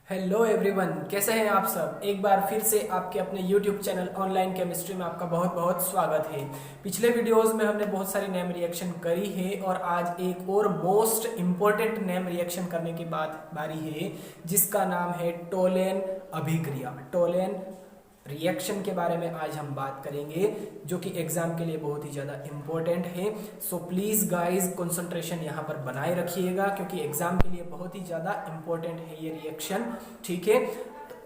Hello everyone, कैसे हैं आप सब। एक बार फिर से आपके अपने यूट्यूब चैनल ऑनलाइन केमिस्ट्री में आपका बहुत बहुत स्वागत है। पिछले वीडियोस में हमने बहुत सारी नेम रिएक्शन करी है और आज एक और मोस्ट इम्पोर्टेंट नेम रिएक्शन करने की बात बारी है, जिसका नाम है टोलेन अभिक्रिया। टोलेन रिएक्शन के बारे में आज हम बात करेंगे, जो कि एग्जाम के लिए बहुत ही ज़्यादा इम्पोर्टेंट है। सो प्लीज़ गाइस कंसंट्रेशन यहाँ पर बनाए रखिएगा, क्योंकि एग्जाम के लिए बहुत ही ज़्यादा इम्पोर्टेंट है ये रिएक्शन। ठीक है।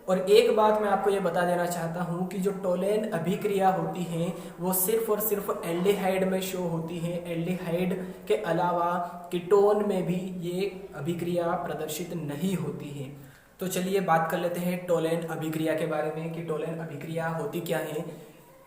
और एक बात मैं आपको ये बता देना चाहता हूँ कि जो टोलेन अभिक्रिया होती है वो सिर्फ और सिर्फ एल्डिहाइड में शो होती है। एल्डिहाइड के अलावा कीटोन में भी ये अभिक्रिया प्रदर्शित नहीं होती है। तो चलिए बात कर लेते हैं टोलेन अभिक्रिया के बारे में कि टोलेन अभिक्रिया होती क्या है।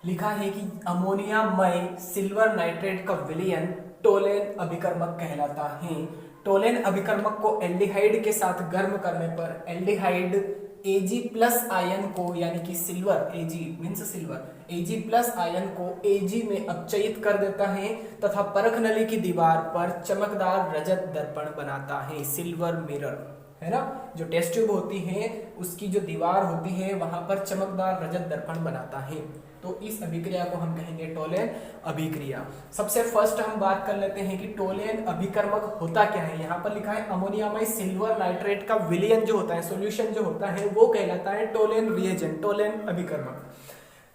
लिखा है कि अमोनियामय सिल्वर नाइट्रेट का विलयन टोलेन अभिकर्मक कहलाता है। टोलेन अभिकर्मक को एल्डिहाइड के साथ गर्म करने पर एल्डिहाइड Ag प्लस आयन को, यानी कि silver Ag means silver Ag plus ion को Ag में अपचयित कर देता है तथा परख नली की दीवार पर चमकदार रजत दर्पण बनाता है। सिल्वर मिरर है ना, जो टेस्ट ट्यूब होती है उसकी जो दीवार होती है वहां पर चमकदार रजत दर्पण बनाता है। तो इस अभिक्रिया को हम कहेंगे टोलेन अभिक्रिया। सबसे फर्स्ट हम बात कर लेते हैं कि टोलेन अभिकर्मक होता क्या है। यहाँ पर लिखा है अमोनियामय सिल्वर नाइट्रेट का विलयन जो होता है, सॉल्यूशन जो होता है वो कहलाता है टोलेन रिएजेंट, टोलेन अभिकर्मक।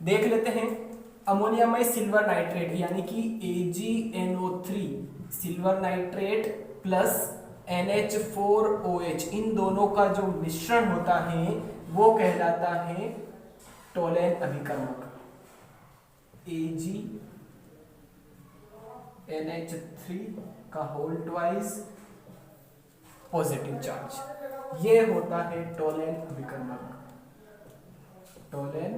देख लेते हैं अमोनियामय सिल्वर नाइट्रेट यानी कि AgNO3 silver nitrate plus NH4OH, इन दोनों का जो मिश्रण होता है वो कहलाता है टोलेन अभिकर्मक। AgNH3 का होल ट्वाइस पॉजिटिव चार्ज, ये होता है टोलेन अभिकर्मक। टोलेन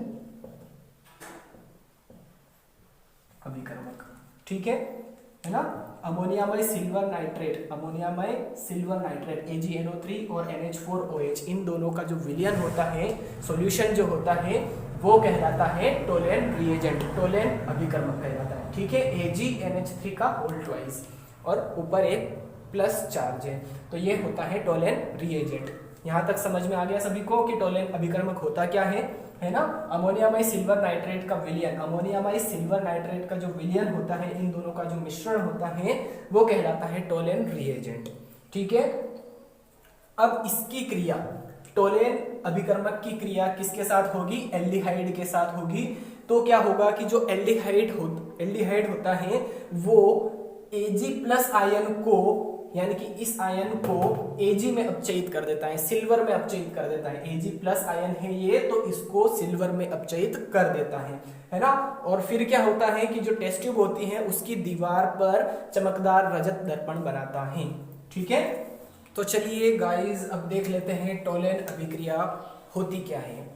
अभिकर्मक, ठीक है ना। अमोनियामय सिल्वर नाइट्रेट, अमोनियामय सिल्वर नाइट्रेट AgNO3 और NH4OH, इन दोनों का जो विलयन होता है, सॉल्यूशन जो होता है वो कहलाता है टोलेन रिएजेंट, टोलेन अभिकर्मक कहलाता है। ठीक है, AgNH3 का होल ट्वाइस और ऊपर एक प्लस चार्ज है, तो ये होता है टोलेन रिएजेंट। यहाँ तक समझ में आ गया सभी को कि टोलेन अभिकर्मक होता क्या है ना। अमोनियामय सिल्वर नाइट्रेट का विलयन, अमोनियामय सिल्वर नाइट्रेट का जो विलयन होता है, इन दोनों का जो मिश्रण होता है वो कहलाता है टोलेन रिएजेंट। ठीक है। अब इसकी क्रिया, टोलेन अभिकर्मक की क्रिया किसके साथ होगी? एल्डिहाइड के साथ होगी। तो क्या होगा कि जो एल्डिहाइड होता है वो Ag प्लस आयन को, यानी कि इस आयन को Ag में अपचयित कर देता है, सिल्वर में अपचयित कर देता है। Ag प्लस आयन है ये, तो इसको सिल्वर में अपचयित कर देता है ना। और फिर क्या होता है कि जो टेस्ट ट्यूब होती है उसकी दीवार पर चमकदार रजत दर्पण बनाता है। ठीक है। तो चलिए गाइस अब देख लेते हैं टोलेन अभिक्रिया होती क्या है।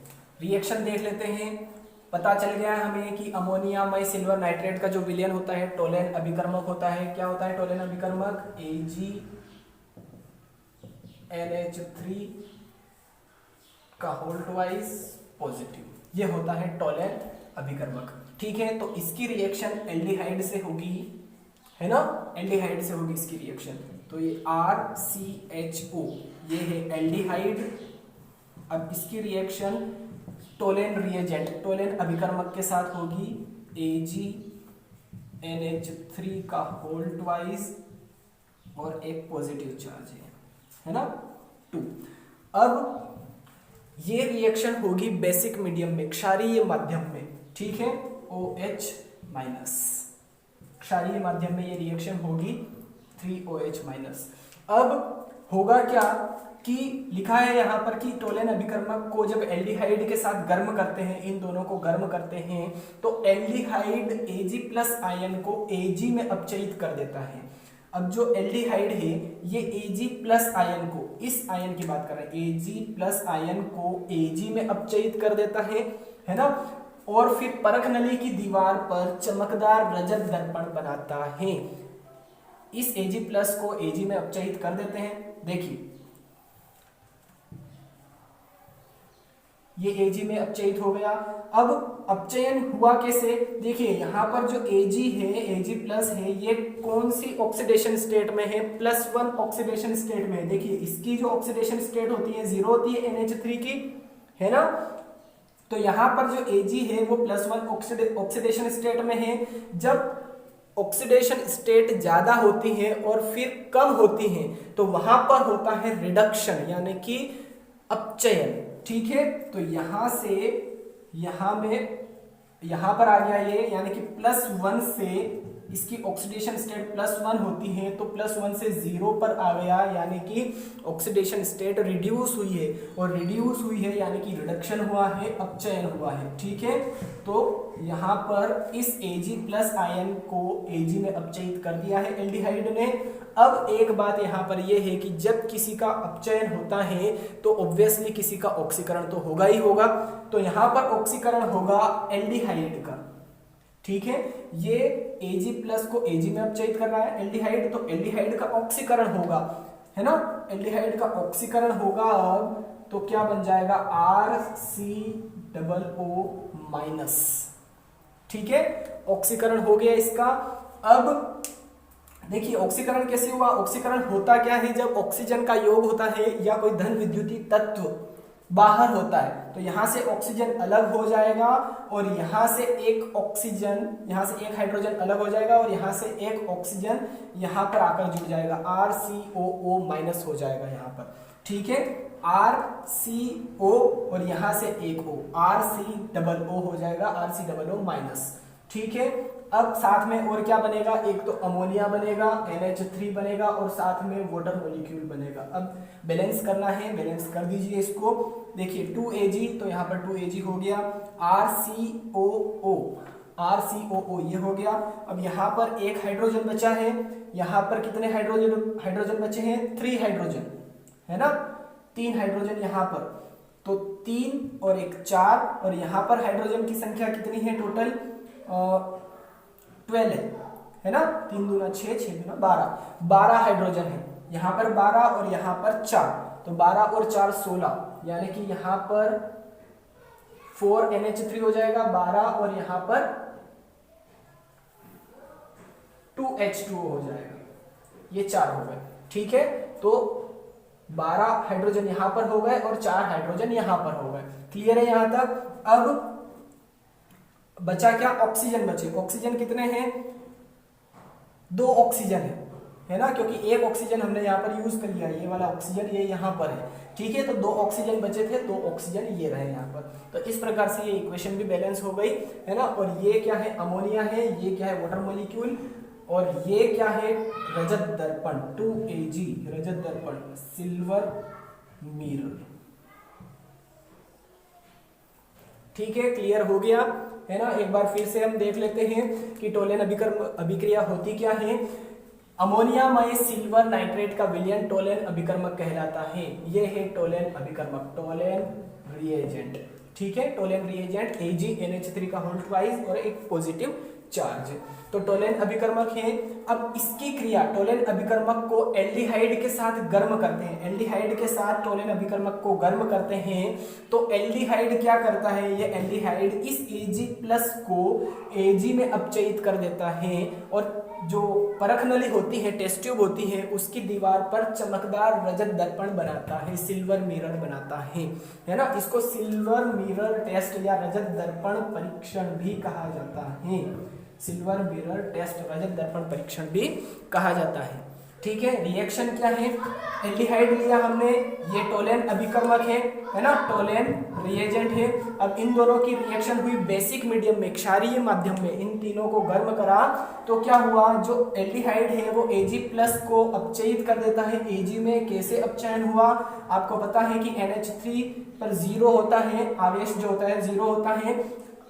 रिएक्शन देख लेते हैं। पता चल गया हमें कि अमोनियामय सिल्वर नाइट्रेट का जो विलयन होता है टोलेन अभिकर्मक होता है। क्या होता है टोलेन अभिकर्मक? AgNH3 का होल ट्वाइस पॉजिटिव, ये होता है टोलेन अभिकर्मक। ठीक है। तो इसकी रिएक्शन एल्डिहाइड से होगी, है ना, एल्डिहाइड से होगी इसकी रिएक्शन। तो ये RCHO, ये है एल्डिहाइड। अब इसकी रिएक्शन टोलेन रिएजेंट, टोलेन अभिकर्मक के साथ होगी AgNH3 का होल ट्वाइस और एक पॉजिटिव चार्ज है ना, 2। अब ये रिएक्शन होगी बेसिक मीडियम में, क्षारीय माध्यम में। ठीक है, OH माइनस, क्षारीय माध्यम में ये रिएक्शन होगी 3OH माइनस। अब होगा क्या कि लिखा है यहाँ पर कि टोलेन अभिकर्मक को जब एल्डिहाइड के साथ गर्म करते हैं, इन दोनों को गर्म करते हैं, तो एल्डिहाइड Ag प्लस आयन को Ag में अपचयित कर देता है। अब जो एल्डिहाइड है ये Ag प्लस आयन को, इस आयन की बात कर रहे हैं, Ag प्लस आयन को Ag में अपचयित कर देता है ना। और फिर परख नली की दीवार पर चमकदार रजत दर्पण बनाता है। इस Ag प्लस को Ag में अपचयित कर देते हैं। देखिए ये Ag में अपचयित हो गया। अब अपचयन हुआ कैसे, देखिए यहाँ पर जो Ag है, Ag प्लस है, ये कौन सी ऑक्सीडेशन स्टेट में है, +1 ऑक्सीडेशन स्टेट में है। देखिए इसकी जो ऑक्सीडेशन स्टेट होती है 0 होती है NH3 की, है ना। तो यहाँ पर जो Ag है वो +1 ऑक्सीडेशन स्टेट में है। जब ऑक्सीडेशन स्टेट ज्यादा होती है और फिर कम होती है तो वहां पर होता है रिडक्शन यानी कि अपचयन, ठीक है। तो यहां से यहां पर आ गया ये, यानी कि +1 से इसकी ऑक्सीडेशन स्टेट +1 होती है तो +1 से 0 पर आ गया, यानी कि ऑक्सीडेशन स्टेट रिड्यूस हुई है, और रिड्यूस हुई है यानी कि रिडक्शन हुआ है, अपचयन हुआ है, ठीक है। तो यहाँ पर इस Ag+ आयन को Ag में अपचयित कर दिया है एल्डिहाइड ने। अब एक बात यहाँ पर यह है कि जब किसी का अपचयन होता है तो ऑब्वियसली किसी का ऑक्सीकरण तो होगा ही होगा। तो यहाँ पर ऑक्सीकरण होगा एल्डिहाइड का, ठीक है। ये Ag+ को Ag में अपचयित कर रहा है एल्डिहाइड, तो एल्डिहाइड का ऑक्सीकरण होगा, है ना। एल्डिहाइड का ऑक्सीकरण होगा अब तो क्या बन जाएगा, RCOO-, ठीक है। ऑक्सीकरण हो गया इसका। अब देखिए ऑक्सीकरण कैसे हुआ, ऑक्सीकरण होता क्या है, जब ऑक्सीजन का योग होता है या कोई धन विद्युतीय तत्व बाहर होता है तो यहां से ऑक्सीजन अलग हो जाएगा और यहां से एक ऑक्सीजन, यहां से एक हाइड्रोजन अलग हो जाएगा और यहां से एक ऑक्सीजन यहां पर आकर जुड़ जाएगा, RCOO- हो जाएगा यहां पर, ठीक है। RCO और यहां से एक O, RCOO हो जाएगा, RCOO-, ठीक है। अब साथ में और क्या बनेगा, एक तो अमोनिया बनेगा, NH3 बनेगा और साथ में वाटर मॉलिक्यूल बनेगा। अब बैलेंस करना है, बैलेंस कर दीजिए इसको। देखिए 2Ag, तो यहाँ पर 2Ag हो गया, RCOO ये हो गया। अब यहाँ पर एक हाइड्रोजन बचा है, यहाँ पर कितने हाइड्रोजन बचे हैं, 3 हाइड्रोजन, है ना, 3 हाइड्रोजन यहाँ पर, तो 3 और 1 4, और यहाँ पर हाइड्रोजन की संख्या कितनी है टोटल, 12 है ना, 3 दूना 6, 6 दूना 12 हाइड्रोजन है, यहाँ पर 12 और यहाँ पर 4, तो 12 और 4 16, यानी कि यहाँ पर 4 NH3 हो जाएगा 12 और यहाँ पर 2H2O हो जाएगा, ये 4 हो गए, ठीक है। तो 12 हाइड्रोजन यहां पर हो गए और 4 हाइड्रोजन यहां पर हो गए, क्लियर है यहां तक। अब बचा क्या, ऑक्सीजन बचे। ऑक्सीजन कितने हैं, 2 ऑक्सीजन है ना, क्योंकि एक ऑक्सीजन हमने यहाँ पर यूज कर लिया, ये वाला ऑक्सीजन ये यहाँ पर है, ठीक है। तो 2 ऑक्सीजन बचे थे, 2 ऑक्सीजन ये रहे यहाँ पर। तो इस प्रकार से ये इक्वेशन भी बैलेंस हो गई, है ना। और ये क्या है, अमोनिया है, ये क्या है, वाटर मॉलिक्यूल, और ये क्या है, रजत दर्पण, 2Ag रजत दर्पण, सिल्वर मिरर, ठीक है। क्लियर हो गया, है ना। एक बार फिर से हम देख लेते हैं कि टोलेन अभिक्रिया होती क्या है। अमोनिया में सिल्वर नाइट्रेट का विलयन टोलेन अभिकर्मक कहलाता है। ये है टोलेन अभिकर्मक, टोलेन रिएजेंट, ठीक है। टोलेन रिएजेंट AgNH3 का होल ट्वाइस और एक पॉजिटिव चार्ज, तो टोलेन अभिकर्मक है। अब इसकी क्रिया, टोलेन अभिकर्मक को एल्डिहाइड के साथ गर्म करते हैं, एल्डिहाइड के साथ टोलेन अभिकर्मक को गर्म करते हैं, तो एल्डिहाइड क्या करता है, ये एल्डिहाइड इस Ag+ को Ag में अपचयित कर देता है, और जो परख नली होती है, टेस्ट ट्यूब होती है, उसकी दीवार पर चमकदार रजत दर्पण बनाता है, सिल्वर मिरर बनाता है ना। इसको सिल्वर मिरर टेस्ट या रजत दर्पण परीक्षण भी कहा जाता है, सिल्वर मिरर टेस्ट, रजत दर्पण परीक्षण भी कहा जाता है, ठीक है। रिएक्शन क्या है, एल्डिहाइड लिया हमने, ये टोलेन अभिकर्मक है ना, टोलेन रिएजेंट है। अब इन दोनों की रिएक्शन हुई बेसिक मीडियम में, क्षारीय माध्यम में, इन तीनों को गर्म करा, तो क्या हुआ, जो एल्डिहाइड है वो Ag+ को अपचयित कर देता है। Ag में कैसे अपचयन हुआ, आपको पता है कि NH3 पर 0 होता है, आवेश जो होता है 0 होता है।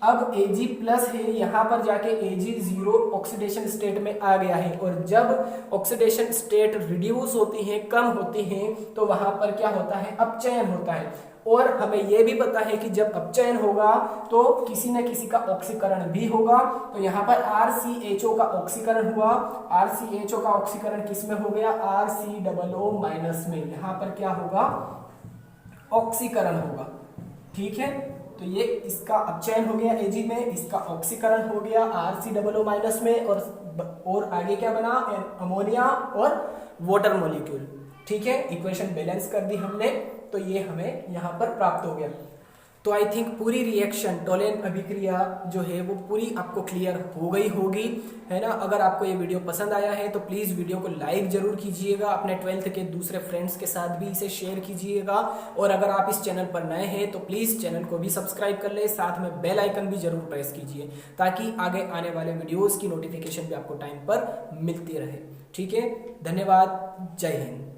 अब Ag+ है, यहाँ पर जाके Ag0 ऑक्सीडेशन स्टेट में आ गया है, और जब ऑक्सीडेशन स्टेट रिड्यूस होती है, कम होती है, तो वहां पर क्या होता है, अपचयन होता है। और हमें यह भी पता है कि जब अपचयन होगा तो किसी न किसी का ऑक्सीकरण भी होगा। तो यहाँ पर RCHO का ऑक्सीकरण हुआ, RCHO का ऑक्सीकरण किस में हो गया, RCOO- में, यहाँ पर क्या होगा, ऑक्सीकरण होगा, ठीक है, तो ये इसका अपचयन हो गया Ag में, इसका ऑक्सीकरण हो गया RCOO माइनस में, और आगे क्या बना, अमोनिया और वाटर मॉलिक्यूल। ठीक है, इक्वेशन बैलेंस कर दी हमने, तो ये हमें यहाँ पर प्राप्त हो गया। तो आई थिंक पूरी रिएक्शन टोलेन अभिक्रिया जो है वो पूरी आपको क्लियर हो गई होगी, है ना। अगर आपको ये वीडियो पसंद आया है तो प्लीज़ वीडियो को लाइक जरूर कीजिएगा, अपने 12th के दूसरे फ्रेंड्स के साथ भी इसे शेयर कीजिएगा, और अगर आप इस चैनल पर नए हैं तो प्लीज़ चैनल को भी सब्सक्राइब कर ले, साथ में बेल आइकन भी जरूर प्रेस कीजिए ताकि आगे आने वाले वीडियोज़ की नोटिफिकेशन भी आपको टाइम पर मिलती रहे। ठीक है, धन्यवाद, जय हिंद।